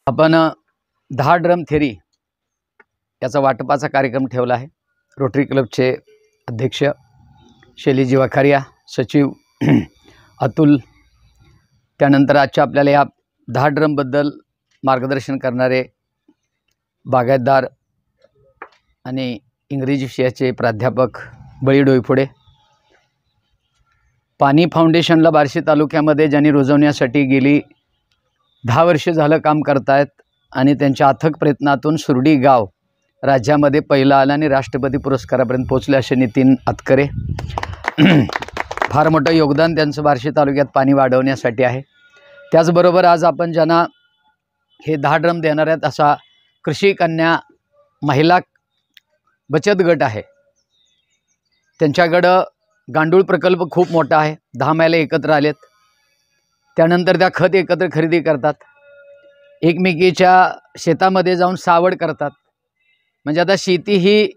आपण 10 drum theory याचा वाटपाचा कार्यक्रम ठेवला आहे। रोटरी क्लबचे अध्यक्ष शैलीजी वाखारिया, सचिव अतुल, त्यानंतर आजच्या आपल्याला या 10 ड्रम बद्दल मार्गदर्शन करणारे बागायतदार आणि इंग्रजी विषयाचे प्राध्यापक बळी डोईफोडे, पाणी फाउंडेशनला बार्शी तालुक्यामध्ये ज्यांनी रुजवण्यासाठी गेली 10 वर्षे झालं काम करतायत आणि त्यांच्या अथक प्रयत्नातून सुरडी गाव राज्यामध्ये पहिलं आलं आणि राष्ट्रपती पुरस्कारापर्यंत पोहोचले असे नितीन अतकरे। फार मोठं योगदान त्यांचं बार्शी तालुक्यात पाणी वाढवण्यासाठी आहे। त्याचबरोबर आज आपण ज्यांना हे 10 ड्रम देणार आहेत असा कृषी कन्या महिला बचत गट आहे, त्यांच्याकडं गांडूळ प्रकल्प खूप मोठा आहे। 10 महिला एकत्र आलेत, त्यानंतर त्या खत एकत्र खरेदी करतात, एकमेकीच्या शेतामध्ये जाऊन सावड करतात। म्हणजे आता शेती ही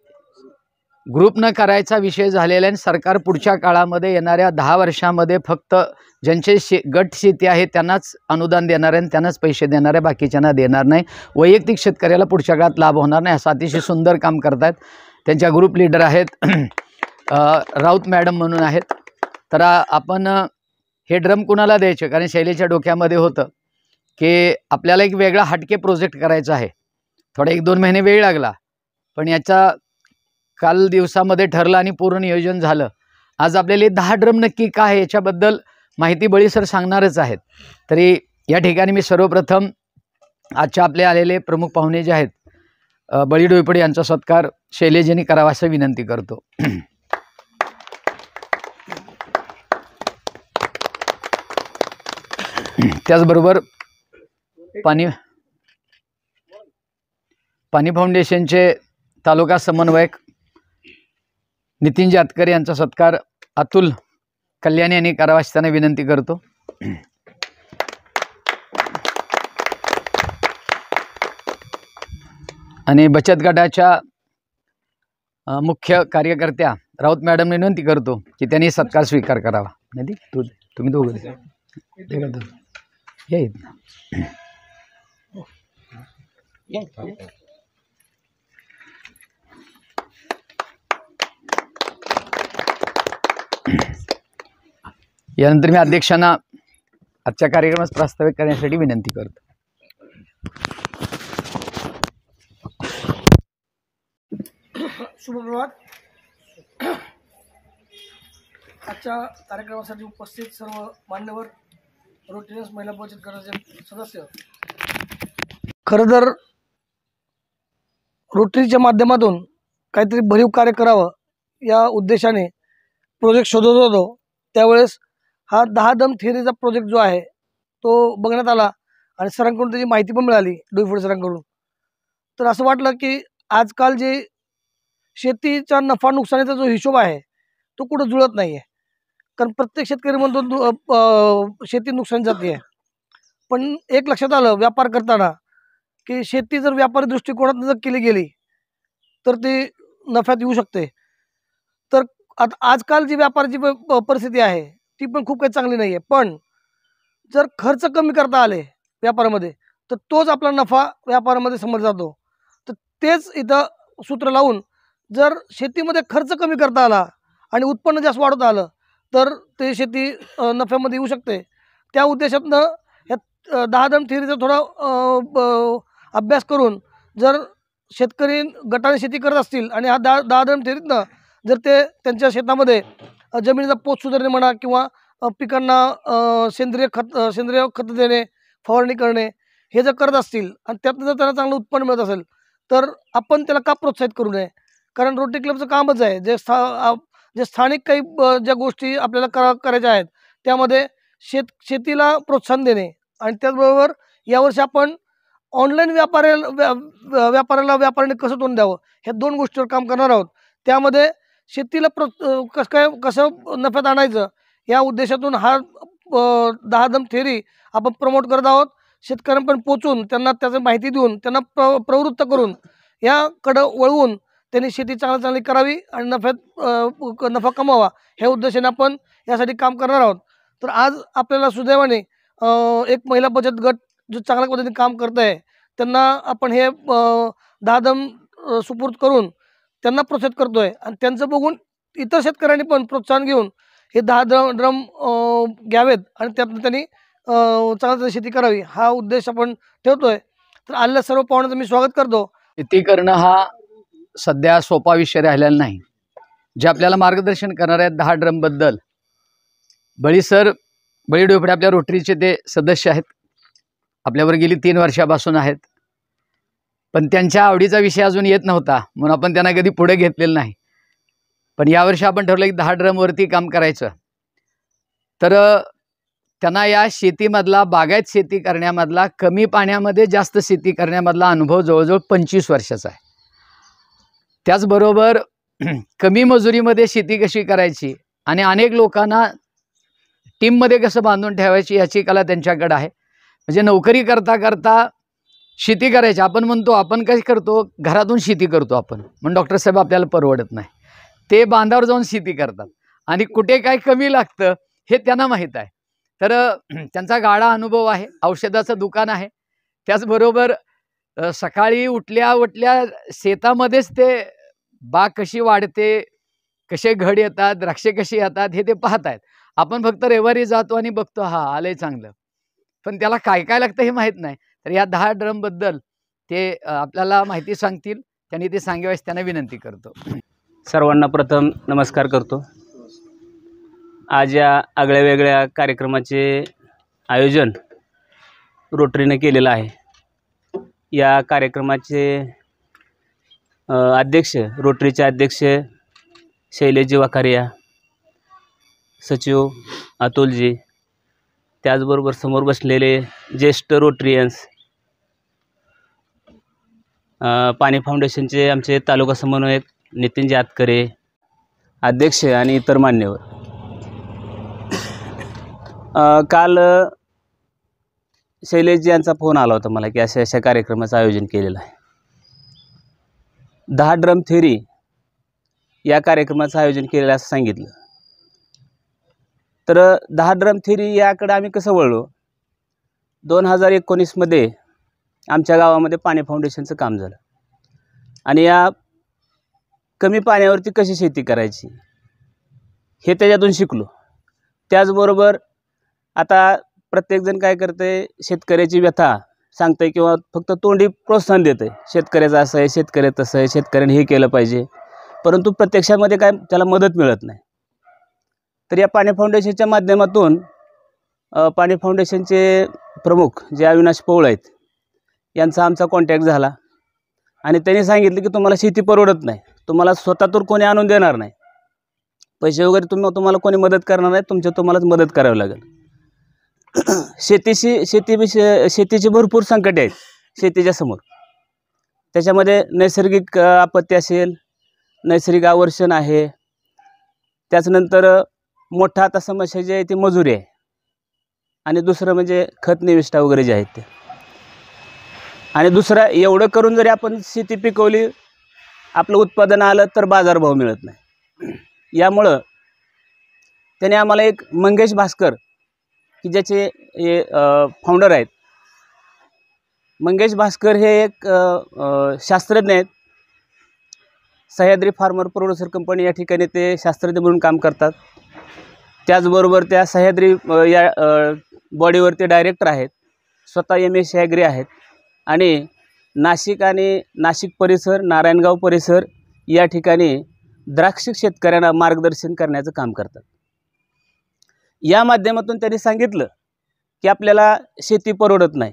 ग्रुपनं करायचा विषय झालेला आहे। सरकार पुढच्या काळामध्ये येणाऱ्या 10 वर्षामध्ये फक्त ज्यांचे गट शेती आहे त्यांनाच अनुदान देणार आहे, त्यांनाच पैसे देणार आहे, बाकीच्यांना देणार नाही। वैयक्तिक शेतकऱ्याला पुढच्या काळात लाभ होणार नाही। असं अतिशय सुंदर काम करतात। त्यांच्या ग्रुप लीडर आहेत राऊत मॅडम म्हणून आहेत। तर आपण हे ड्रम कुणाला द्यायचे, कारण शैलीच्या डोक्यामध्ये होतं की आपल्याला एक वेगळा हटके प्रोजेक्ट करायचा आहे। थोडा 1-2 महिने वेळ लागला, पण याचा काल दिवसामध्ये ठरलं आणि पूर्ण नियोजन झालं। आज आपल्याला 10 ड्रम नक्की काय आहे याच्याबद्दल माहिती बळी सर सांगणारच आहेत। तरी या ठिकाणी मी सर्वप्रथम आजच्या आपले आलेले प्रमुख पाहुणे जे आहेत बळी डोईफोडे यांचा सत्कार शैलेजींनी करावा असं विनंती करतो। त्याचबरोबर पाणी फाउंडेशनचे तालुका समन्वयक नितीनजी अतकरे यांचा सत्कार अतुल कल्याणी यांनी करावा अशी त्यांना विनंती करतो। आणि बचत गटाच्या मुख्य कार्यकर्त्या राऊत मॅडम विनंती करतो की त्यांनी सत्कार स्वीकार करावा। नाही तुम्ही दोघं यानंतर मी अध्यक्षांना आजच्या कार्यक्रमास प्रास्ताविक करण्यासाठी विनंती करतो। शुभप्रभात। आजच्या कार्यक्रमासाठी उपस्थित सर्व मान्यवर, रोटरीयन्स महिला बचत गटाचे सदस्य, खरं तर रोटरीच्या माध्यमातून काहीतरी भरीव कार्य करावं या उद्देशाने प्रोजेक्ट शोधत होतो। त्यावेळेस हा 10 ड्रम थेरीचा प्रोजेक्ट जो आहे तो बघण्यात आला आणि सरांकडून त्याची माहिती पण मिळाली, डोईफोडे सरांकडून। तर असं वाटलं की आजकाल जे शेतीचा नफा नुकसानीचा जो हिशोब आहे तो कुठं जुळत नाही आहे। कारण प्रत्येक शेतकरी म्हणतो शेती नुकसान जाते आहे, पण एक लक्षात आलं व्यापार करताना की शेती जर व्यापारी दृष्टिकोनातून जर केली गेली तर ती नफ्यात येऊ शकते। तर आता आजकाल जी व्यापाराची परिस्थिती आहे ती पण खूप काही चांगली नाही आहे, पण जर खर्च कमी करता आले व्यापारामध्ये तर तोच आपला नफा व्यापारामध्ये समजला जातो। तर तेच इथं सूत्र लावून जर शेतीमध्ये खर्च कमी करता आला आणि उत्पन्न जास्त वाढवता आलं तर ते शेती नफ्यामध्ये येऊ शकते। त्या उद्देशातनं ह्या 10 ड्रम थेरीचा थोडा अभ्यास करून जर शेतकरी गटाने शेती करत असतील आणि हा 10 ड्रम थेरीतनं जर ते त्यांच्या शेतामध्ये जमिनीचा पोत सुधारणे म्हणा किंवा पिकांना सेंद्रिय खत देणे, फवारणी करणे हे जर करत असतील आणि त्यातनं जर त्यांना चांगलं उत्पन्न मिळत असेल तर आपण त्याला का प्रोत्साहित करू नये। कारण रोटरी क्लबचं कामच आहे जे स्थानिक काही ज्या गोष्टी आपल्याला करायच्या आहेत त्यामध्ये शेतीला प्रोत्साहन देणे आणि त्याचबरोबर यावर्षी आपण ऑनलाईन व्यापाऱ्याने कसं तोंड द्यावं ह्या 2 गोष्टीवर काम करणार आहोत। त्यामध्ये शेतीला कसं नफ्यात आणायचं या उद्देशातून हा 10 ड्रम थेरी आपण प्रमोट करत आहोत। शेतकऱ्यांपर्यंत पोचून त्यांना त्याची माहिती देऊन त्यांना प्रवृत्त करून याकडं वळवून त्यांनी शेती चांगली करावी आणि नफा कमावा ह्या उद्देशाने आपण यासाठी काम करणार आहोत। तर आज आपल्याला सुदैवाने एक महिला बचत गट जो चांगल्या पद्धतीने काम करत आहे त्यांना आपण हे 10 दम सुपूर्द करून त्यांना प्रोत्साहित करतोय आणि त्यांचं बघून इतर शेतकऱ्यांनी पण प्रोत्साहन घेऊन हे 10 ड्रम घ्यावेत आणि त्यातून त्यांनी चांगल्या शेती करावी हा उद्देश आपण ठेवतोय. तर आलेल्या सर्व पाहुण्यांचं मी स्वागत करतो. शेती करणं हा सध्या सोपा विषय राहिलेला नाही. जे आपल्याला मार्गदर्शन करणार आहेत 10 ड्रमबद्दल, बळी डोपडे आपल्या रोटरीचे ते सदस्य आहेत, आपल्यावर गेली 3 वर्षापासून आहेत. पण त्यांच्या आवडीचा विषय अजून येत नव्हता म्हणून आपण त्यांना कधी पुढे घेतलेलं नाही. पण यावर्षी आपण ठरवलं की 10 ड्रमवरती काम करायचं. तर त्यांना या शेतीमधला बागायत शेती करण्यामधला, कमी पाण्यामध्ये जास्त शेती करण्यामधला अनुभव जवळजवळ 25 वर्षाचा आहे. त्याचबरोबर कमी मजुरीमध्ये शेती कशी करायची आणि अनेक लोकांना टीममध्ये कसं बांधून ठेवायची याची कला त्यांच्याकडे आहे. म्हणजे नोकरी करता करता शेती करायची. आपण म्हणतो आपण काय करतो, घरातून शेती करतो आपण, म्हणून डॉक्टर साहेब आपल्याला परवडत नाही. ते बांधावर जाऊन शेती करतात आणि कुठे काय कमी लागतं हे त्यांना माहीत आहे. तर त्यांचा गाढा अनुभव आहे. औषधाचं दुकान आहे. त्याचबरोबर सकाळी उठल्या शेतामध्येच ते बाग कशी वाढते, कसे घड येतात, द्राक्षे कशी येतात हे ते पाहत आहेत. आपण फक्त रविवारी जातो आणि बघतो हा आलंय चांगलं, पण त्याला काय काय लागतं हे माहीत नाही. तर या 10 ड्रमबद्दल ते आपल्याला माहिती सांगतील. त्यांनी ते सांगावयास त्यांना विनंती करतो. सर्वांना प्रथम नमस्कार करतो. आज या आगळ्या वेगळ्या कार्यक्रमाचे आयोजन रोटरीने केलेलं आहे. या कार्यक्रमाचे अध्यक्ष, रोटरीचे अध्यक्ष शैलेशजी वाखारिया, सचिव अतुलजी, त्याचबरोबर समोर बसलेले ज्येष्ठ रोटरियन्स, पाणी फाउंडेशनचे आमचे तालुका समन्वयक नितीनजी आतकरे, अध्यक्ष आणि इतर मान्यवर. काल शैलेशजी यांचा फोन आला होता मला की अशा कार्यक्रमाचं आयोजन केलेलं आहे. 10 ड्रम थेरी या कार्यक्रमाचं आयोजन केलेलं असं सांगितलं. तर 10 ड्रम थेरी याकडे आम्ही कसं वळलो, 2019मध्ये आमच्या गावामध्ये पाणी फाउंडेशनचं काम झालं आणि या कमी पाण्यावरती कशी शेती करायची हे त्याच्यातून शिकलो. त्याचबरोबर आता प्रत्येकजण काय करतंय, शेतकऱ्याची व्यथा सांगतंय किंवा फक्त तोंडी प्रोत्साहन देतंय, शेतकऱ्याचं असं आहे, शेतकऱ्याचं तसं आहे, शेतकऱ्याने हे केलं पाहिजे, परंतु प्रत्यक्षामध्ये काय त्याला मदत मिळत नाही. तर या पाणी फाउंडेशनच्या माध्यमातून पाणी फाउंडेशनचे प्रमुख जे अविनाश पौळ आहेत यांचा आमचा कॉन्टॅक्ट झाला आणि त्यांनी सांगितलं की तुम्हाला शेती परवडत नाही, तुम्हाला स्वतःतून कोणी आणून देणार नाही, पैसे वगैरे तुम्हाला कोणी मदत करणार नाही, तुम्हालाच मदत करावी लागेल. शेतीची भरपूर संकटे आहेत शेतीच्या समोर. त्याच्यामध्ये नैसर्गिक आपत्ती असेल, नैसर्गिक आवर्षण आहे, त्याच्यानंतर मोठा आता समस्या जी आहे ती मजुरी आहे आणि दुसरं म्हणजे खत निविष्ठा वगैरे जे आहेत ते. आणि दुसरं एवढं करून जरी आपण शेती पिकवली, आपलं उत्पादन आलं तर बाजारभाव मिळत नाही. यामुळं त्याने आम्हाला एक मंगेश भास्कर की ज्याचे हे फाउंडर आहेत, मंगेश भास्कर हे एक शास्त्रज्ञ आहेत. सह्याद्री फार्मर प्रोड्युसर कंपनी या ठिकाणी ते शास्त्रज्ञ म्हणून काम करतात. त्याचबरोबर त्या सह्याद्री या बॉडीवरती डायरेक्टर आहेत, स्वतः MSc ॲग्री आहेत आणि नाशिक परिसर, नारायणगाव परिसर या ठिकाणी द्राक्ष शेतकऱ्यांना मार्गदर्शन करण्याचं काम करतात. या माध्यमातून त्यांनी सांगितलं की आपल्याला शेती परवडत नाही.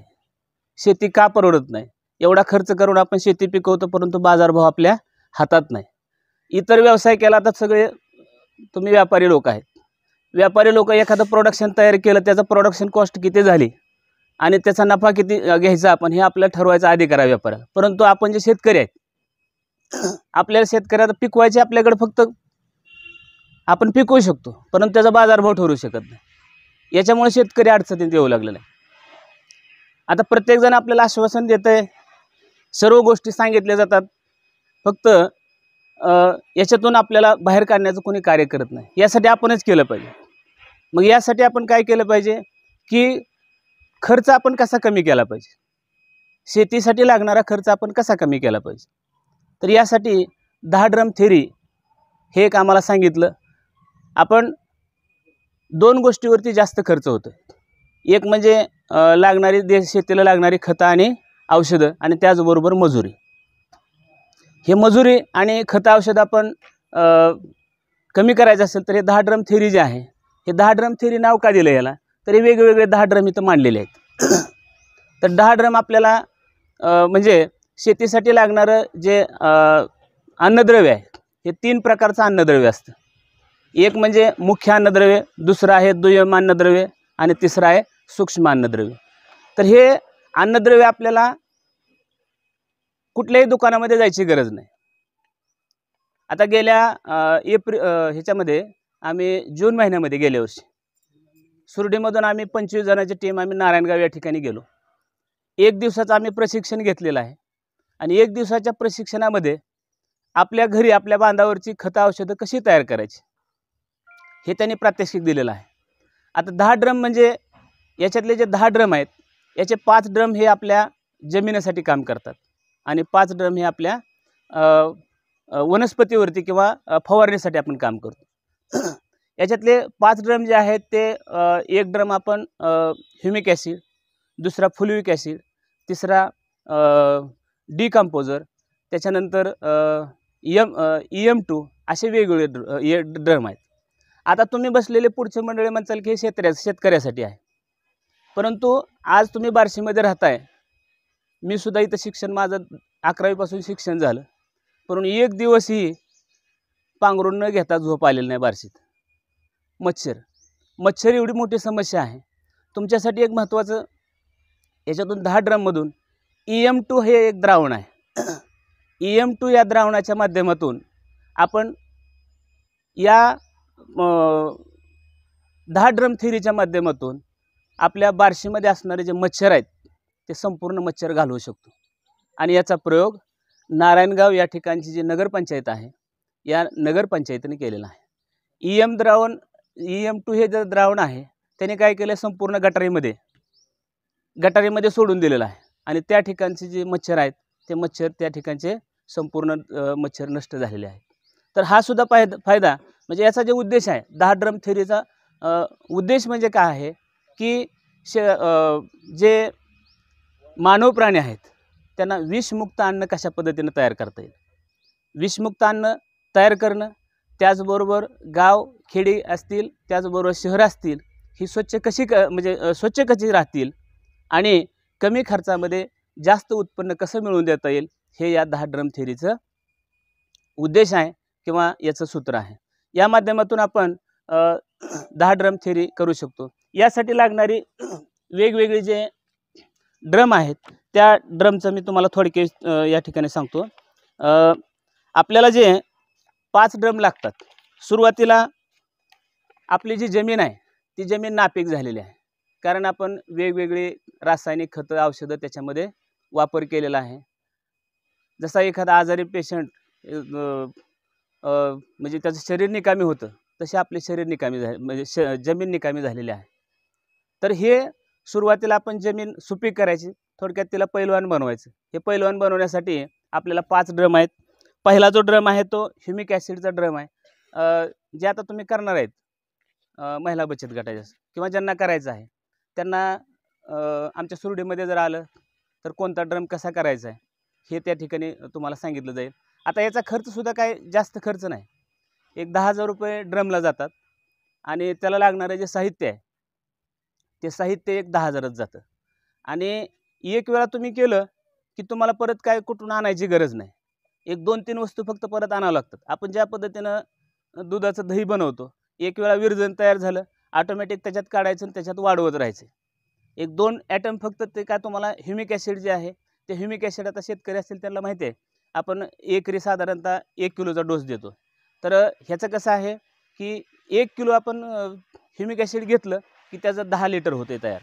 शेती का परवडत नाही? एवढा खर्च करून आपण शेती पिकवतो परंतु बाजारभाव आपल्या हातात नाही. इतर व्यवसाय केला तर सगळे तुम्ही व्यापारी लोक आहेत. व्यापारी लोक एखादं प्रोडक्शन तयार केलं, त्याचं प्रोडक्शन कॉस्ट किती झाली आणि त्याचा नफा किती घ्यायचा आपण हे आपल्याला ठरवायचा अधिकार आहे व्यापाऱ्याला. परंतु आपण जे शेतकरी आहेत, आपल्याला शेतकऱ्याला पिकवायचे, आपल्याकडे फक्त आपण पिकवू शकतो परंतु त्याचा बाजारभाव ठरवू शकत नाही. याच्यामुळे शेतकरी अडचणीत येऊ लागलेला आहे. आता प्रत्येकजण आपल्याला आश्वासन देत आहे, सर्व गोष्टी सांगितल्या जातात, फक्त याच्यातून आपल्याला बाहेर काढण्याचं कोणी कार्य करत नाही. यासाठी आपणच केलं पाहिजे. मग यासाठी आपण काय केलं पाहिजे की खर्च आपण कसा कमी केला पाहिजे. शेतीसाठी लागणारा खर्च आपण कसा कमी केला पाहिजे. तर यासाठी 10 ड्रम थेरी हे एक आम्हाला सांगितलं. आपण 2 गोष्टीवरती जास्त खर्च होतो. एक म्हणजे लागणारी शेतीला लागणारी खतं आणि औषधं आणि त्याचबरोबर मजुरी. हे मजुरी आणि खतं औषधं आपण कमी करायचं असेल तर हे 10 ड्रम थेरी जे आहे, हे 10 ड्रम थेरी नाव का दिलं याला, तर हे वेगवेगळे 10 ड्रम इथं मांडलेले आहेत. तर 10 ड्रम आपल्याला म्हणजे शेतीसाठी लागणारं जे अन्नद्रव्य आहे, हे 3 प्रकारचं अन्नद्रव्य असतं. एक म्हणजे मुख्य अन्नद्रव्य, दुसरं आहे दुय्यम अन्नद्रव्य आणि तिसरं आहे सूक्ष्म अन्नद्रव्य. तर हे अन्नद्रव्य आपल्याला कुठल्याही दुकानामध्ये जायची गरज नाही. आता गेल्या ह्याच्यामध्ये आम्ही जून महिन्यामध्ये गेल्या वर्षी सुरडीमधून आम्ही 25 जणांची टीम आम्ही नारायणगाव या ठिकाणी गेलो. 1 दिवसाचं आम्ही प्रशिक्षण घेतलेलं आहे आणि 1 दिवसाच्या प्रशिक्षणामध्ये आपल्या घरी आपल्या बांधावरची खतं औषधं कशी तयार करायची हे त्यांनी प्रात्यक्षिक दिलेलं आहे. आता 10 ड्रम म्हणजे याच्यातले जे 10 ड्रम आहेत याचे 5 ड्रम हे आपल्या जमिनीसाठी काम करतात आणि 5 ड्रम हे आपल्या वनस्पतीवरती किंवा फवारणीसाठी आपण काम करतो. याच्यातले 5 ड्रम जे आहेत ते एक ड्रम आपण ह्युमिक ॲसिड, दुसरा फुलविक ॲसिड, तिसरा डिकम्पोजर, त्याच्यानंतर EM2 असे वेगवेगळे ड्रम आहेत. आता तुम्ही बसलेले पुढचे मंडळी म्हणताल की हे शेतकऱ्यासाठी आहे, परंतु आज तुम्ही बार्शीमध्ये राहताय. मी सुद्धा इथं शिक्षण माझं 11वीपासून शिक्षण झालं, परंतु एक दिवसही पांघरून न घेता झोप आलेली नाही बार्शीत. मच्छर एवढी मोठी समस्या आहे. तुमच्यासाठी एक महत्त्वाचं, याच्यातून 10 ड्रममधून EM2 हे एक द्रावण आहे. EM2 या द्रावणाच्या माध्यमातून आपण या 10 ड्रम थेरीच्या माध्यमातून आपल्या बार्शीमध्ये असणारे जे मच्छर आहेत ते संपूर्ण मच्छर घालवू शकतो. आणि याचा प्रयोग नारायणगाव या ठिकाणची जी नगरपंचायत आहे या नगरपंचायतीने केलेला आहे. EM2 हे जे द्रावण आहे त्याने काय केलं, संपूर्ण गटारीमध्ये सोडून दिलेलं आहे आणि त्या ठिकाणचे जे मच्छर आहेत ते मच्छर त्या ठिकाणचे संपूर्ण मच्छर नष्ट झालेले आहेत. तर हा सुद्धा फायदा म्हणजे याचा जे उद्देश आहे 10 ड्रम थेरीचा उद्देश म्हणजे काय आहे की जे मानव प्राणी आहेत त्यांना विषमुक्त अन्न कशा पद्धतीने तयार करता येईल, विषमुक्त अन्न तयार करणं, त्याचबरोबर गाव खेडी असतील त्याचबरोबर शहरं असतील ही स्वच्छ कशी राहतील आणि कमी खर्चामध्ये जास्त उत्पन्न कसं मिळवून देता येईल हे या 10 ड्रम थेरीचं उद्देश आहे किंवा याचं सूत्र आहे. या माध्यमातून आपण 10 ड्रम थेरी करू शकतो. यासाठी लागणारी वेगवेगळे जे ड्रम आहेत त्या ड्रमचं मी तुम्हाला थोडक्यात या ठिकाणी सांगतो. आपल्याला जे 5 ड्रम लागतात, सुरुवातीला आपली जी जमीन आहे ती जमीन नापीक झालेली आहे, कारण आपण वेगवेगळे रासायनिक खतं औषधं त्याच्यामध्ये वापर केलेला आहे. जसा एखादा आजारी पेशंट म्हणजे त्याचं शरीर निकामी होतं तसे आपले शरीर निकामी झाले म्हणजे जमीन निकामी झालेली आहे. तर हे सुरुवातीला आपण जमीन सुपीक करायची, थोडक्यात तिला पैलवान बनवायचं. हे पैलवान बनवण्यासाठी आपल्याला 5 ड्रम आहेत. पहिला जो ड्रम आहे तो ह्युमिक ॲसिडचा ड्रम आहे. जे आता तुम्ही करणार आहेत महिला बचत गटाच्या किंवा ज्यांना करायचं आहे त्यांना आमच्या सुरडीमध्ये जर आलं तर कोणता ड्रम कसा करायचा आहे हे त्या ठिकाणी तुम्हाला सांगितलं जाईल. आता याचा खर्चसुद्धा काय जास्त खर्च नाही, एक 10,000 रुपये ड्रमला जातात आणि त्याला लागणारं जे साहित्य आहे ते साहित्य एक 10,000च जातं. आणि एक वेळा तुम्ही केलं की तुम्हाला परत काय कुठून आणायची गरज नाही. एक 2-3 वस्तू फक्त परत आणावं लागतात. आपण ज्या पद्धतीनं दुधाचं दही बनवतो, एक वेळा विरजण तयार झालं ऑटोमॅटिक त्याच्यात काढायचं आणि त्याच्यात वाढवत राहायचं. 1-2 ॲटम फक्त ते काय तुम्हाला ह्युमिक ॲसिड जे आहे ते ह्युमिक ॲसिड आता शेतकरी असतील त्यांना माहिती आहे आपण एकरी साधारणतः 1 किलोचा डोस देतो. तर ह्याचं कसं आहे की 1 किलो आपण ह्युमिक ॲसिड घेतलं की त्याचं 10 लिटर होते तयार.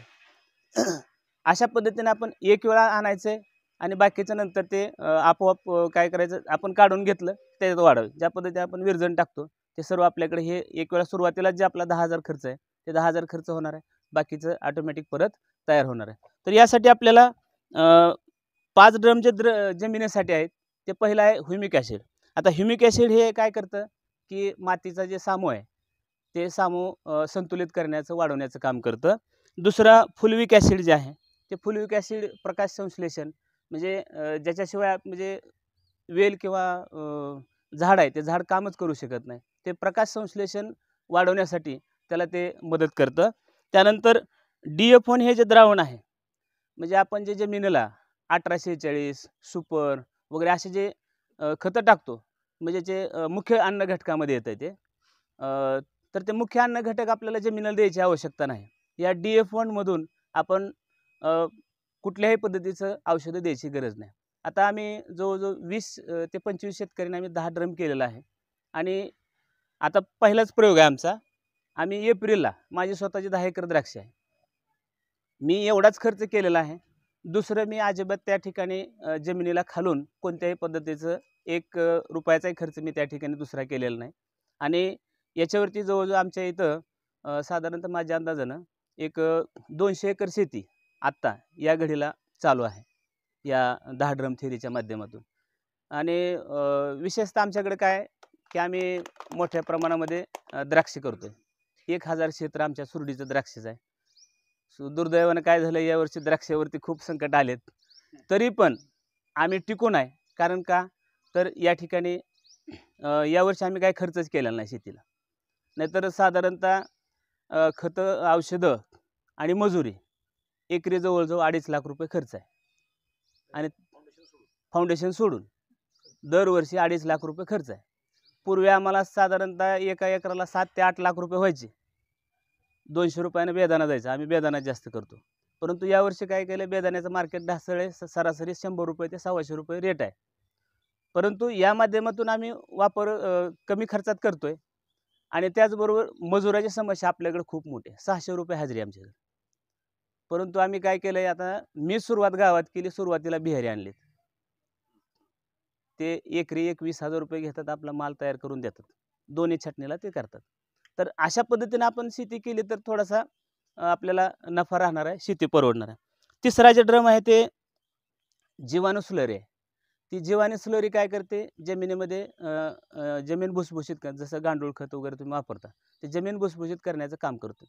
अशा पद्धतीने आपण एक वेळा आणायचं आहे आणि बाकीचं नंतर ते आपोआप काय करायचं आपण काढून घेतलं त्याच्यात वाढावं. ज्या पद्धतीने आपण विरजण टाकतो ते सर्व आपल्याकडे हे एक वेळा सुरुवातीला जे आपला 10,000 खर्च आहे ते 10,000 खर्च होणार आहे, बाकीचं ऑटोमॅटिक परत तयार होणार आहे. तर यासाठी आपल्याला 5 ड्रम जे जमिनीसाठी आहेत ते पहिलं आहे ह्युमिक ॲसिड. आता ह्युमिक ॲसिड हे काय करतं की मातीचा जे सामू आहे ते सामू संतुलित करण्याचं वाढवण्याचं काम करतं. दुसरा फुलविक ॲसिड जे आहे ते फुलविक ॲसिड प्रकाश संश्लेषण म्हणजे ज्याच्याशिवाय म्हणजे वेल किंवा झाड आहे ते झाड कामच करू शकत नाही, ते प्रकाश संश्लेषण वाढवण्यासाठी त्याला ते मदत करतं. त्यानंतर DF1 हे जे द्रावण आहे म्हणजे आपण जे जमिनीला 1846 सुपर वगैरे असे जे खतं टाकतो म्हणजे जे मुख्य अन्न घटकामध्ये येतं ते तर ते मुख्य अन्न घटक आपल्याला जमिनीला द्यायची आवश्यकता नाही. या DF1 मधून आपण कुठल्याही पद्धतीचं औषधं द्यायची गरज नाही. आता आम्ही जवळजवळ 20 ते 25 शेतकऱ्यांना आम्ही 10 ड्रम केलेला आहे आणि आता पहिलाच प्रयोग आहे आमचा. आम्ही एप्रिलला माझी स्वतःची 10 एकर द्राक्ष आहे. मी एवढाच खर्च केलेला आहे. दुसरं मी अजिबात त्या ठिकाणी जमिनीला खालून कोणत्याही पद्धतीचं 1 रुपयाचाही खर्च मी त्या ठिकाणी दुसरा केलेला नाही. आणि याच्यावरती जवळजवळ आमच्या इथं साधारणतः माझ्या अंदाजानं एक 200 एकर शेती आत्ता या घडीला चालू आहे या 10 ड्रम थेरीच्या माध्यमातून. आणि विशेषतः आमच्याकडे काय की आम्ही मोठ्या प्रमाणामध्ये द्राक्ष करतोय. 1000 क्षेत्र आमच्या सुरडीचं द्राक्षच आहे. दुर्दैवानं काय झालं यावर्षी द्राक्षावरती खूप संकट आलेत, तरी पण आम्ही टिकून आहे. कारण का तर या ठिकाणी यावर्षी आम्ही काय खर्चच केलेला नाही शेतीला. नाहीतर साधारणतः खतं औषधं आणि मजुरी एकरी जवळजवळ 2.5 लाख रुपये खर्च आहे. आणि फाउंडेशन सोडून दरवर्षी 2.5 लाख रुपये खर्च आहे. पूर्वी आम्हाला साधारणतः एका एकराला 7 ते 8 लाख रुपये व्हायचे. 200 रुपयानं बेदाणा जायचा. आम्ही बेदाणा जास्त करतो. परंतु यावर्षी काय केलं, बेदाण्याचं मार्केट ढासळ आहे. सरासरी 100 रुपये ते 125 रुपये रेट आहे. परंतु या माध्यमातून आम्ही वापर कमी खर्चात करतोय. आणि त्याचबरोबर मजुराची समस्या आपल्याकडे खूप मोठी आहे. 600 रुपये हजेरी आमच्याकडे. परंतु आम्ही काय केलंय, आता मी सुरुवात गावात केली. सुरुवातीला बिहारी आणलेत. ते एकरी 21,000 रुपये घेतात, आपला माल तयार करून देतात. दोन्ही छटणीला ते करतात. तर अशा पद्धतीने आपण शेती केली तर थोडासा आपल्याला नफा राहणार आहे, शेती परवडणार आहे. तिसरा जे ड्रम आहे ते जीवाणू स्लरी आहे. ती जीवाणू स्लरी काय करते, जमिनीमध्ये जमीन भुसभुशीत कर, जसं गांडूळ खत वगैरे तुम्ही वापरता ते जमीन भुसभुशीत करण्याचं काम करतो.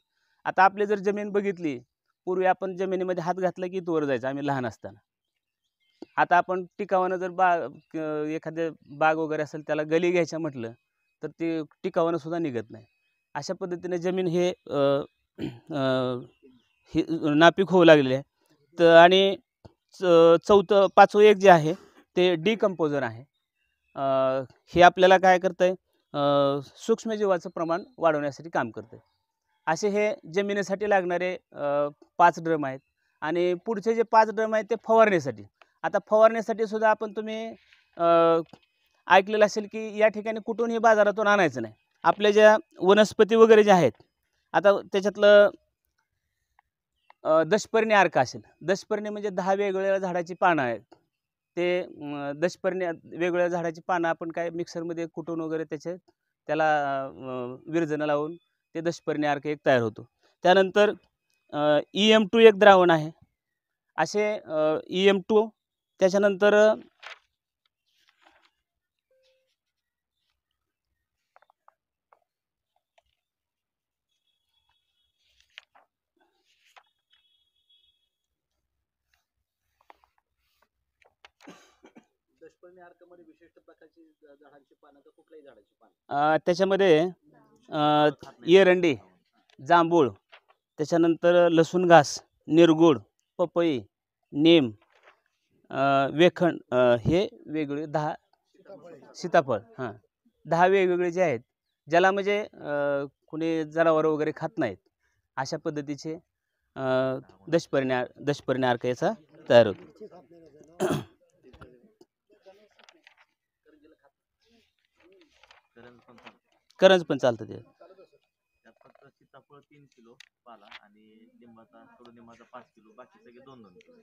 आता आपली जर जमीन बघितली, पूर्वी आपण जमिनीमध्ये हात घातला की वर जायचं आम्ही लहान असताना. आता आपण टिकावानं जर एखाद्या बाग वगैरे असेल त्याला गली घ्यायचं म्हटलं तर ते टिकावानं सुद्धा निघत नाही. अशा पद्धतीने जमीन हे नापीक होऊ लागलेली आहे. तर आणि चौथं 5वं एक जे आहे ते डिकम्पोजर आहे. हे आपल्याला काय करतंय, सूक्ष्मजीवाचं प्रमाण वाढवण्यासाठी काम करतंय. असे हे जमिनीसाठी लागणारे 5 ड्रम आहेत. आणि पुढचे जे 5 ड्रम आहेत ते फवारणीसाठी. आता फवारणीसाठी सुद्धा आपण तुम्ही ऐकलेलं असेल की या ठिकाणी कुठूनही बाजारातून आणायचं नाही. आपल्या ज्या वनस्पती वगैरे ज्या आहेत, आता त्याच्यातलं दशपर्णी अर्क असेल. दशपर्णी म्हणजे 10 वेगवेगळ्या झाडाची पानं आहेत. ते दशपर्णी वेगवेगळ्या झाडाची पानं आपण काय मिक्सरमध्ये कुटून वगैरे त्याला विरजणं लावून ते दशपर्णी अर्क एक तयार होतो. त्यानंतर EM2 एक द्रावण आहे. असे EM2 त्याच्यानंतर त्याच्यामध्ये एरंडी, जांभूळ, त्याच्यानंतर लसूण घास, निरगुड, पपई, नीम, वेखण, हे वेगवेगळे 10 सीताफळ 10 वेगवेगळे जे आहेत, ज्याला म्हणजे कुणी जनावर वगैरे खात नाहीत, अशा पद्धतीचे दशपर्णी अर्क याचा तयार होतो. करंज पण चालतं ते. सीताफळ 3 किलो पाला आणि लिंबाचा कडुलिंबाचा 5 किलो, बाकी सगळे 2-2 किलो.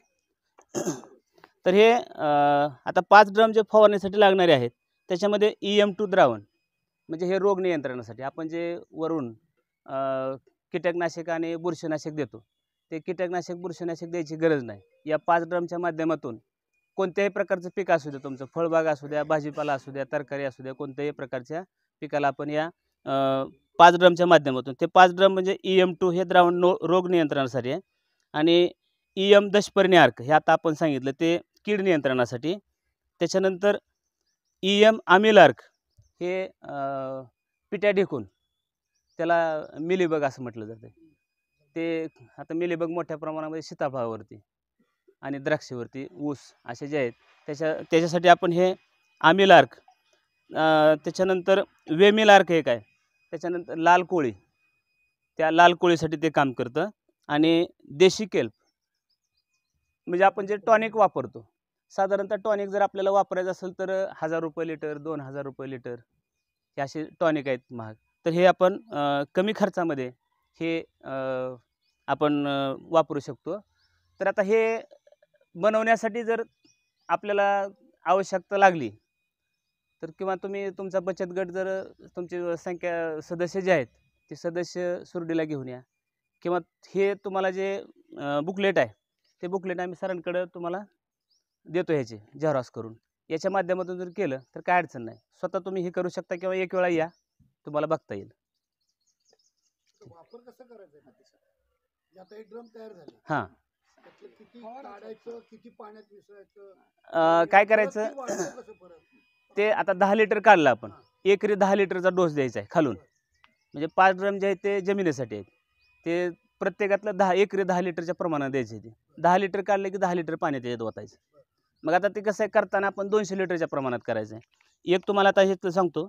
तर हे आता 5 ड्रम जे फवारण्यासाठी लागणारे आहेत त्याच्यामध्ये EM2 द्रावण म्हणजे हे रोग नियंत्रणासाठी आपण जे वरून कीटकनाशक आणि बुरशीनाशक देतो, ते कीटकनाशक बुरशीनाशक द्यायची गरज नाही. या 5 ड्रमच्या माध्यमातून कोणत्याही प्रकारचं पीक असू द्या, तुमचं फळबाग असू द्या, भाजीपाला असू द्या, तरकारी असू द्या, कोणत्याही प्रकारच्या पिकाला आपण या 5 ड्रमच्या माध्यमातून, ते 5 ड्रम म्हणजे EM2 हे द्रावण रोग नियंत्रणासाठी आहे आणि EM दशपर्णी अर्क हे आता आपण सांगितलं ते कीड नियंत्रणासाठी. त्याच्यानंतर EM आमिल अर्क हे पिट्या ढेकून, त्याला मिलीबग असं म्हटलं जातं. ते आता मिलीबग मोठ्या प्रमाणामध्ये सीताफळावरती आणि द्राक्षेवरती, ऊस असे जे आहेत त्याच्यासाठी आपण हे आमिल अर्क, त्याच्यानंतर वेमिल अर्क एक आहे, त्याच्यानंतर लाल कोळी, त्या लाल कोळीसाठी ते काम करतं. आणि देशी केल्प म्हणजे आपण जे टॉनिक वापरतो, साधारणतः टॉनिक जर आपल्याला वापरायचं असेल तर 1000 रुपये लिटर, 2000 रुपये लिटर हे असे टॉनिक आहेत महाग. तर हे आपण कमी खर्चामध्ये हे आपण वापरू शकतो. तर आता हे बनवण्यासाठी जर आपल्याला आवश्यकता लागली तर किंवा तुम्ही तुमचा बचत गट जर तुमची संख्या सदस्य जे आहेत ते सदस्य सुरडीला घेऊन या, किंवा हे तुम्हाला जे बुकलेट आहे ते बुकलेट आम्ही सरांकडे तुम्हाला देतो ह्याचे झेरॉक्स करून. याच्या माध्यमातून जर केलं तर काय अडचण नाही, स्वतः तुम्ही हे करू शकता किंवा एक वेळा या, तुम्हाला बघता येईल. वापर कसं करायचा आता एक ड्रम तयार झाले, हां, किती काढायचं, किती पाण्यात मिसळायचं, काय करायचं कसं परत ते आता 10 लिटर काढलं आपण, एकरी 10 लिटरचा डोस द्यायचा आहे खालून. म्हणजे 5 ड्रम जे आहेत ते जमिनीसाठी आहेत, ते प्रत्येकातलं 10 एकरी 10 लिटरच्या प्रमाणात द्यायचे. ते 10 लिटर काढले की 10 लिटर पाणी त्याच्यात ओतायचं. मग आता ते कसं आहे करताना आपण 200 लिटरच्या प्रमाणात करायचं आहे. एक तुम्हाला आता हे सांगतो,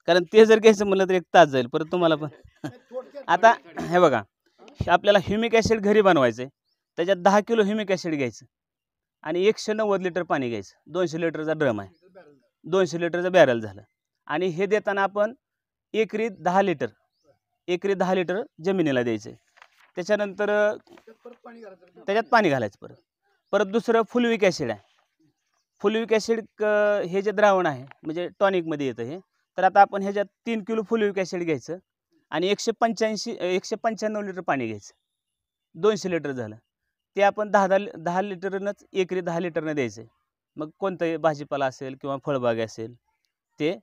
कारण ते जर घ्यायचं म्हणलं तर 1 तास जाईल परत तुम्हाला पण. आता हे बघा, आपल्याला ह्युमिक ॲसिड घरी बनवायचं आहे, त्याच्यात 10 किलो ह्युमिक ॲसिड घ्यायचं आणि 190 लिटर पाणी घ्यायचं. 200 लिटरचा ड्रम आहे, 200 लिटरचं बॅरल झालं. आणि हे देताना आपण एकरी 10 लिटर जमिनीला द्यायचं आहे. त्याच्यानंतर त्याच्यात पाणी घालायचं. परत दुसरं फुलविक ॲसिड आहे. फुलविक ॲसिड हे जे द्रावण आहे म्हणजे टॉनिकमध्ये येतं हे. तर आता आपण ह्याच्यात 3 किलो फुलविक ॲसिड घ्यायचं आणि 195 लिटर पाणी घ्यायचं. 200 लिटर झालं, ते आपण 10 लिटरनंच एकरी 10 लिटरनं द्यायचं आहे. मग कोणतंही भाजीपाला असेल किंवा फळबाग असेल ते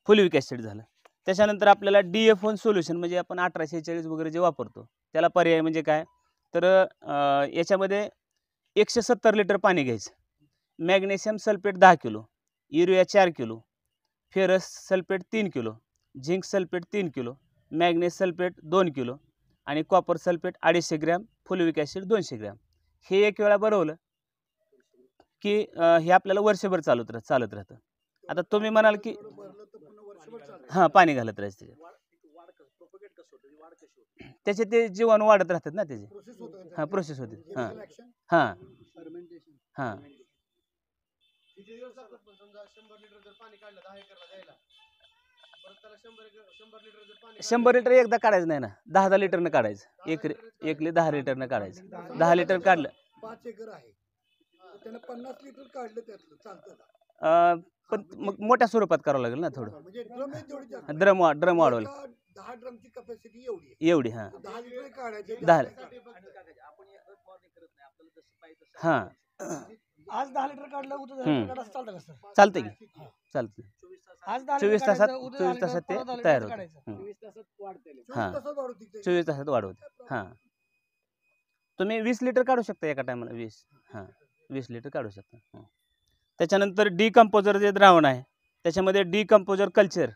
फुलविक ॲसिड झालं. त्याच्यानंतर आपल्याला DF1 सोल्युशन म्हणजे आपण 1846 वगैरे जे वापरतो त्याला पर्याय म्हणजे काय, तर याच्यामध्ये 170 लिटर पाणी घ्यायचं. Magnesium sulphate 10 kilo, urea 4 kilo, ferrous sulphate 3 kilo, zinc sulphate 3 kilo, manganese sulphate 2 kilo आणि copper sulphate 250 gram, fulvic acid 200 gram. हे एक वेळा बनवलं की हे आपल्याला वर्षभर चालत राहतं. आता तुम्ही म्हणाल की हां, पाणी घालत राहायचं त्याचे ते जीवाणू वाढत राहतात ना त्याचे. हां, प्रोसेस होते. हां हां हां 100 लिटर एकदा काढायचं नाही ना, 10 लिटरनं काढायचं. एकली 10 लिटरनं काढायचं. 10 लिटर काढलं 5 एकर आहे, त्यानं 50 लिटर काढलं त्यातलं चालतं का? पण मग मोठ्या स्वरूपात करावं लागेल ना थोडं. म्हणजे ड्रम वाढवलं 10 ड्रमची कॅपॅसिटी एवढी. हां, 10 लिटर काढायचे. 10 हां आज 10 लिटर काढलं, उद्या 10 लिटर काढायचं, चालतं का सर? चालतंय की चालतं. आज 10 लिटर 24 तासात काढायचं, उद्या 10 लिटर, ते परत 10 लिटर तयार होतं. काढायचं. 24 तासात वाढवते. हां, तुम्ही 20 लिटर काढू शकता एका टायमाला. 20 लिटर काढू शकता. त्याच्यानंतर डिकम्पोजर जे द्रावण आहे त्याच्यामध्ये डिकम्पोजर कल्चर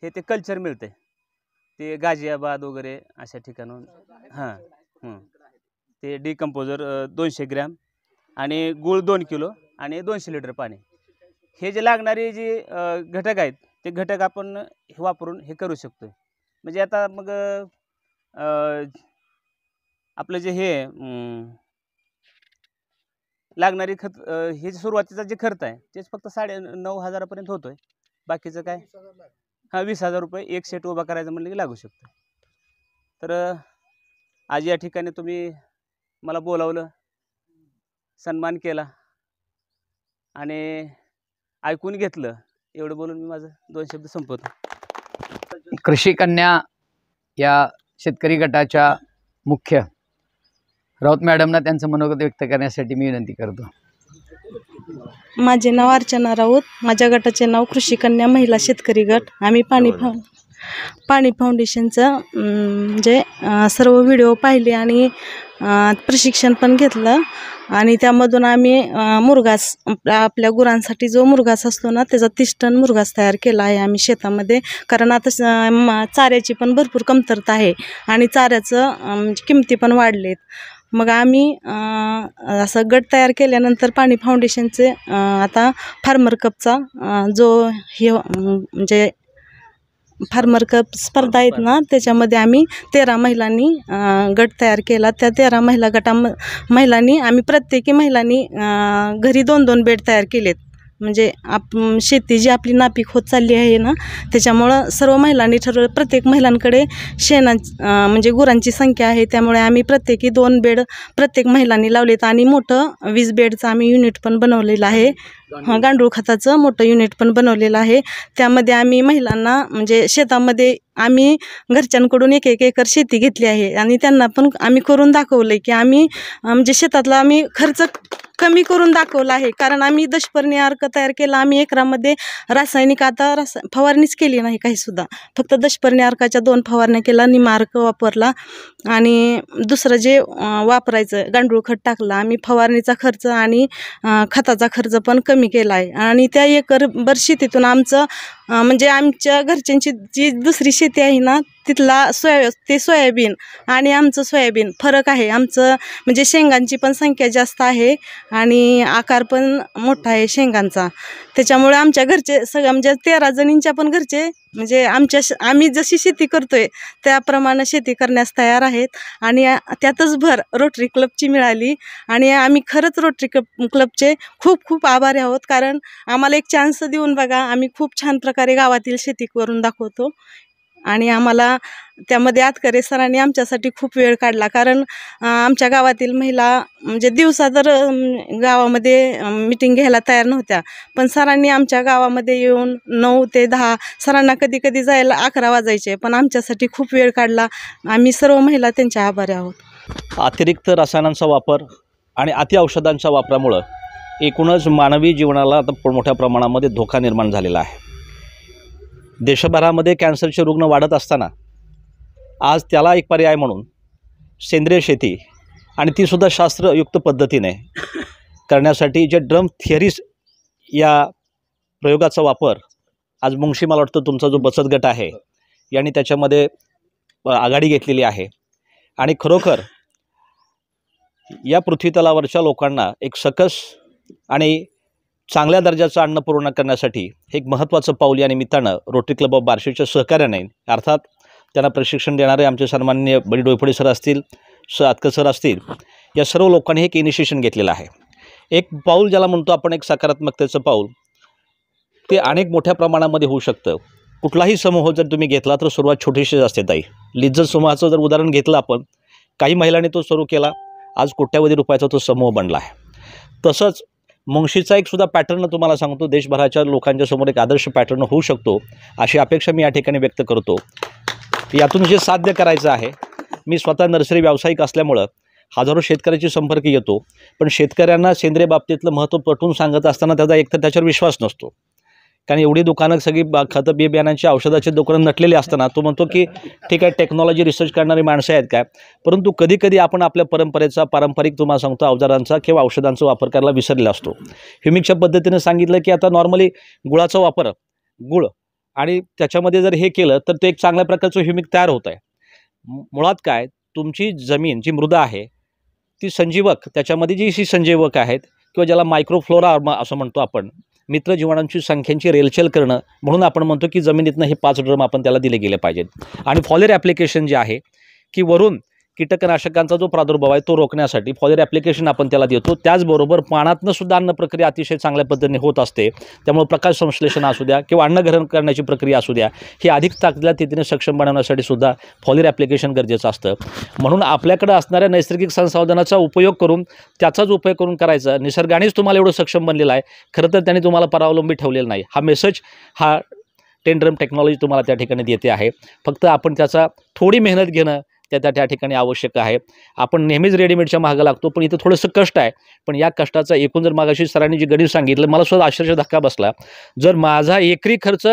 हे ते कल्चर मिळते, ते गाझियाबाद वगैरे अशा ठिकाणून. हां, ते डिकम्पोजर 200 ग्रॅम आणि गूळ 2 किलो आणि 200 लिटर पाणी. हे जे लागणारे जे घटक आहेत ते घटक आपण हे वापरून हे करू शकतो. म्हणजे आता मग आपलं जे हे लागणारी खत, हे सुरुवातीचा जे खर्च आहे तेच फक्त 9,500 होतोय. बाकीचं काय 20,000 रुपये एक सेट उभा करायचं म्हणलं की लागू शकतो. तर आज या ठिकाणी तुम्ही मला बोलावलं, सन्मान केला आणि ऐकून घेतलं, एवढं बोलून मी माझं 2 शब्द संपवतो. कृषी कन्या या शेतकरी गटाच्या मुख्य राऊत मॅडमना त्यांचं मनोगत व्यक्त करण्यासाठी मी विनंती करतो. माझे नाव अर्चना राऊत. माझ्या गटाचे नाव कृषी कन्या महिला शेतकरी गट. आम्ही पाणी फाउंडेशनचं म्हणजे सर्व व्हिडिओ पाहिले आणि प्रशिक्षण पण घेतलं आणि त्यामधून आम्ही मुरघास आपल्या गुरांसाठी जो मुरघास असतो ना त्याचा 30 टन मुरघास तयार केला आहे आम्ही शेतामध्ये. कारण आता चाऱ्याची पण भरपूर कमतरता आहे आणि चाऱ्याचं म्हणजे किमती पण वाढलेत. मग आम्ही असं गट तयार केल्यानंतर पाणी फाउंडेशनचे आता फार्मर कपचा जो हे म्हणजे फार्मर कप स्पर्धा आहेत ना त्याच्यामध्ये आम्ही 13 महिलांनी गट तयार केला. त्या 13 महिलांनी आम्ही प्रत्येकी महिलांनी घरी 2-2 बेड तयार केलेत. म्हणजे शेती जी आपली नापीक होत चालली आहे ना त्याच्यामुळं सर्व महिलांनी ठरवलं. प्रत्येक महिलांकडे म्हणजे गुरांची संख्या आहे त्यामुळे आम्ही प्रत्येकी 2 बेड प्रत्येक महिलांनी लावलेत आणि मोठं 20 बेडचं आम्ही युनिट पण बनवलेलं आहे. गांडूळ खताचं मोठं युनिट पण बनवलेलं आहे. त्यामध्ये आम्ही महिलांना म्हणजे शेतामध्ये आम्ही घरच्यांकडून 1-1 एकर शेती घेतली आहे आणि त्यांना पण आम्ही करून दाखवलं आहे की आम्ही म्हणजे शेतातला आम्ही खर्च कमी करून दाखवला आहे. कारण आम्ही दशपर्णी अर्क तयार केला. आम्ही एकरामध्ये रासायनिक आता फवारणीच केली नाही काहीसुद्धा. फक्त दशपर्णी अर्काच्या 2 फवारण्या केला. निमा अर्क वापरला आणि दुसरं जे वापरायचं गांडूळ खत टाकलं. आम्ही फवारणीचा खर्च आणि खताचा खर्च पण कमी केला आहे आणि त्या एकरभर शेतीतून आमचं म्हणजे आमच्या घरच्यांची जी दुसरी शेती आहे ना तिथला सोयाबीन आणि आमचं सोयाबीन फरक आहे. आमचं म्हणजे शेंगांची पण संख्या जास्त आहे आणि आकार पण मोठा आहे शेंगांचा. त्याच्यामुळे आमच्या घरचे सगळं म्हणजे 13 जणींच्या पण घरचे म्हणजे आम्ही जशी शेती करतोय त्याप्रमाणे शेती करण्यास तयार आहेत आणि त्यातच भर रोटरी क्लबची मिळाली आणि आम्ही खरंच रोटरी क्लबचे खूप खूप आभारी आहोत. कारण आम्हाला एक चान्स देऊन बघा. आम्ही खूप छान प्रकारे गावातील शेती करून दाखवतो आणि आम्हाला त्यामध्ये आतकरे सरांनी आमच्यासाठी खूप वेळ काढला. कारण आमच्या गावातील महिला म्हणजे दिवसा तर गावामध्ये मीटिंग घ्यायला तयार नव्हत्या, पण सरांनी आमच्या गावामध्ये येऊन 9 ते 10 सरांना कधी कधी जायला 11 वाजायचे, पण आमच्यासाठी खूप वेळ काढला. आम्ही सर्व महिला त्यांच्या आभारी आहोत. अतिरिक्त रसायनांचा वापर आणि अति औषधांच्या वापरामुळं एकूणच मानवी जीवनाला आता मोठ्या प्रमाणामध्ये धोका निर्माण झालेला आहे. देशभरामध्ये कॅन्सरचे रुग्ण वाढत असताना आज त्याला एक पर्याय म्हणून सेंद्रिय शेती आणि तीसुद्धा शास्त्रयुक्त पद्धतीने करण्यासाठी जे ड्रम थिअरीज या प्रयोगाचा वापर आज मुंशी मला वाटतं तुमचा जो बचत गट आहे यांनी त्याच्यामध्ये आघाडी घेतलेली आहे आणि खरोखर या पृथ्वीतलावरच्या लोकांना एक सकस आणि चांगल्या दर्जाचं अन्न पुरवठा करण्यासाठी एक महत्त्वाचं पाऊल या निमित्तानं रोटरी क्लब ऑफ बार्शीच्या सहकार्याने अर्थात त्यांना प्रशिक्षण देणारे आमचे सन्माननीय बडी डोयफोडे सर असतील, आतकर सर असतील, या सर्व लोकांनी एक इनिशिएशन घेतलेलं आहे. एक पाऊल ज्याला म्हणतो आपण एक सकारात्मकतेचं पाऊल, ते अनेक मोठ्या प्रमाणामध्ये होऊ शकतं. कुठलाही समूह जर तुम्ही घेतला तर सुरुवात छोटीशीच असते ताई. लिज्जत समूहाचं जर उदाहरण घेतलं आपण, काही महिलांनी तो सुरू केला, आज कोट्यावधी रुपयाचा तो समूह बनला आहे. तसंच मुंशीचा एक सुद्धा पॅटर्न तुम्हाला सांगतो, देशभराच्या लोकांच्या समोर एक आदर्श पॅटर्न होऊ शकतो अशी अपेक्षा मी या ठिकाणी व्यक्त करतो. यातून जे साध्य करायचं आहे, मी स्वतः नर्सरी व्यावसायिक असल्यामुळं हजारो शेतकऱ्याची संपर्क येतो, पण शेतकऱ्यांना सेंद्रिय बाबतीतलं महत्त्व पटवून सांगत असताना त्याचा एकतर त्याच्यावर विश्वास नसतो. कारण एवढी दुकानं सगळी खतं बियाणांची औषधाची दुकानं नटलेली असताना तो म्हणतो की ठीक आहे टेक्नॉलॉजी रिसर्च करणारी माणसं आहेत काय, परंतु कधीकधी आपण आपल्या परंपरेचा पारंपरिक तुम्हाला सांगतो अवजारांचा किंवा औषधांचा वापर करायला विसरलेला असतो. ह्युमिकच्या पद्धतीने सांगितलं की आता नॉर्मली गुळाचा वापर, गुळ आणि त्याच्यामध्ये जर हे केलं तर ते एक चांगल्या प्रकारचं ह्युमिक तयार होत आहे. मुळात काय, तुमची जमीन जी मृदा आहे ती संजीवक, त्याच्यामध्ये जी संजीवक आहेत किंवा ज्याला मायक्रोफ्लोरा असं म्हणतो आपण, मित्र जीवाणूंची संख्यांची रेलचेल करणं, म्हणून आपण म्हणतो की जमिनीतनं हे 5 ड्रम आपण त्याला दिले गेले पाहिजेत. आणि फॉलियर ॲप्लिकेशन जे आहे की वरून कीटकनाशकांचा जो प्रादुर्भाव आहे तो रोखण्यासाठी फॉलियर ॲप्लिकेशन आपण त्याला देतो. त्याचबरोबर पाण्यातनं सुद्धा अन्न प्रक्रिया अतिशय चांगल्या पद्धतीने होत असते. त्यामुळे प्रकाश संश्लेषण असू द्या किंवा अन्न ग्रहण करण्याची प्रक्रिया असू द्या, ही अधिक चांगल्या तिथीने सक्षम बनवण्यासाठी सुद्धा फॉलियर ॲप्लिकेशन गरजेचं असतं. म्हणून आपल्याकडे असणाऱ्या नैसर्गिक संसाधनाचा उपयोग करून त्याचाच उपयोग करून करायचा. निसर्गानेच तुम्हाला एवढं सक्षम बनलेलं आहे, खरं तर त्याने तुम्हाला परावलंबी ठेवलेलं नाही. हा मेसेज हा 10 ड्रम टेक्नॉलॉजी तुम्हाला त्या ठिकाणी देते आहे. फक्त आपण त्याचा थोडी मेहनत घेणं त्या ठिकाणी आवश्यक आहे. आपण नेहमीच रेडीमेडच्या मागं लागतो, पण इथं थोडंसं कष्ट आहे. पण या कष्टाचा एकूण जर मागाशी सरांनी जे गणित सांगितलं, मला सुद्धा अक्षरशः धक्का बसला. जर माझा एकरी खर्च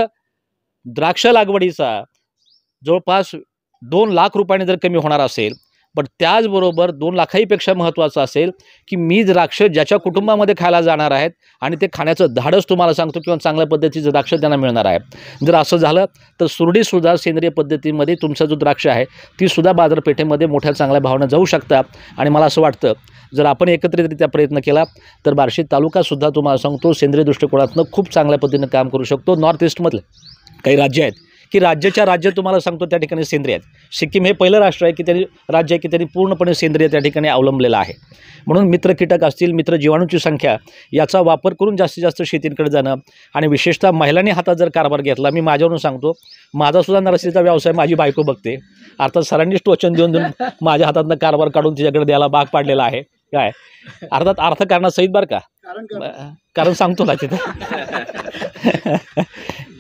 द्राक्ष लागवडीचा जवळपास 2 लाख रुपयाने जर कमी होणार असेल, पण त्याचबरोबर 2 लाखाहीपेक्षा महत्त्वाचं असेल की मी द्राक्ष ज्याच्या कुटुंबामध्ये खायला जाणार आहेत आणि ते खाण्याचं धाडस तुम्हाला सांगतो किंवा चांगल्या पद्धतीचं द्राक्ष त्यांना मिळणार आहे. जर असं झालं तर सुरडीसुद्धा सेंद्रिय पद्धतीमध्ये तुमचा जो द्राक्ष आहे तीसुद्धा बाजारपेठेमध्ये मोठ्या चांगल्या भावानं जाऊ शकतात. आणि मला असं वाटतं जर आपण एकत्रितरित्या प्रयत्न केला तर बार्शी तालुकासुद्धा तुम्हाला सांगतो सेंद्रिय दृष्टिकोनातून खूप चांगल्या पद्धतीनं काम करू शकतो. नॉर्थ ईस्टमधले काही राज्य आहेत की राज्याच्या राज्य तुम्हाला सांगतो त्या ठिकाणी सेंद्रिय आहेत. सिक्कीम हे पहिलं राष्ट्र आहे की त्यांनी राज्य आहे की त्यांनी पूर्णपणे सेंद्रिय त्या ठिकाणी अवलंबलेलं आहे. म्हणून मित्र कीटक असतील, मित्र जीवाणूची संख्या याचा वापर करून जास्तीत जास्त शेतींकडे जाणं आणि विशेषतः महिलांनी हातात जर कारभार घेतला, मी माझ्यावरून सांगतो, माझासुद्धा नर्सरीचा व्यवसाय माझी बायको बघते. अर्थात सरांनीच टोचन देऊन माझ्या हातातनं कारभार काढून तिच्याकडे द्यायला भाग पाडलेला आहे. काय अर्थात अर्थकारणासहित बरं का, कारण सांगतो ना तिथं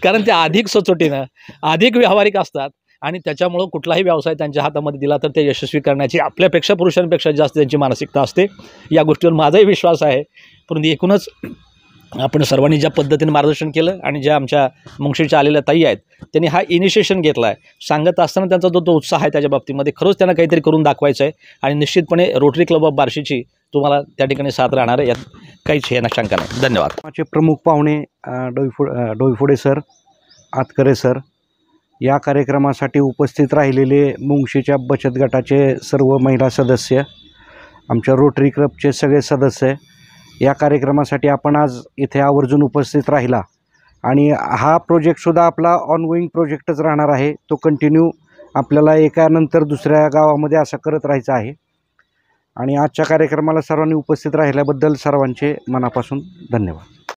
कारण ते अधिक सचोटीनं अधिक व्यावहारिक असतात आणि त्याच्यामुळं कुठलाही व्यवसाय त्यांच्या हातामध्ये दिला तर ते यशस्वी करण्याची आपल्यापेक्षा पुरुषांपेक्षा जास्त त्यांची मानसिकता असते. या गोष्टीवर माझाही विश्वास आहे. परंतु एकूणच आपण सर्वांनी ज्या पद्धतीने मार्गदर्शन केलं आणि ज्या आमच्या मुंगशीच्या आलेल्या ताई आहेत त्यांनी हा इनिशिएशन घेतला आहे. सांगत असताना त्यांचा जो उत्साह आहे त्याच्या बाबतीमध्ये खरंच त्यांना काहीतरी करून दाखवायचं आहे आणि निश्चितपणे रोटरी क्लब ऑफ बार्शीची तुम्हाला त्या ठिकाणी साथ राहणार आहे, यात काहीच हे शंका नाही. धन्यवाद. आमचे प्रमुख पाहुणे डोईफोडे सर, आतकरे सर, या कार्यक्रमासाठी उपस्थित राहिलेले मुंगशीच्या बचत गटाचे सर्व महिला सदस्य, आमच्या रोटरी क्लबचे सगळे सदस्य, या कार्यक्रमासाठी आपण आज इथे आवर्जून उपस्थित राहिला. आणि हा प्रोजेक्टसुद्धा आपला ऑनगोईंग प्रोजेक्टच राहणार आहे. तो कंटिन्यू आपल्याला एकानंतर दुसऱ्या गावामध्ये असं करत राहायचं आहे. आणि आजच्या कार्यक्रमाला सर्वांनी उपस्थित राहिल्याबद्दल सर्वांचे मनापासून धन्यवाद.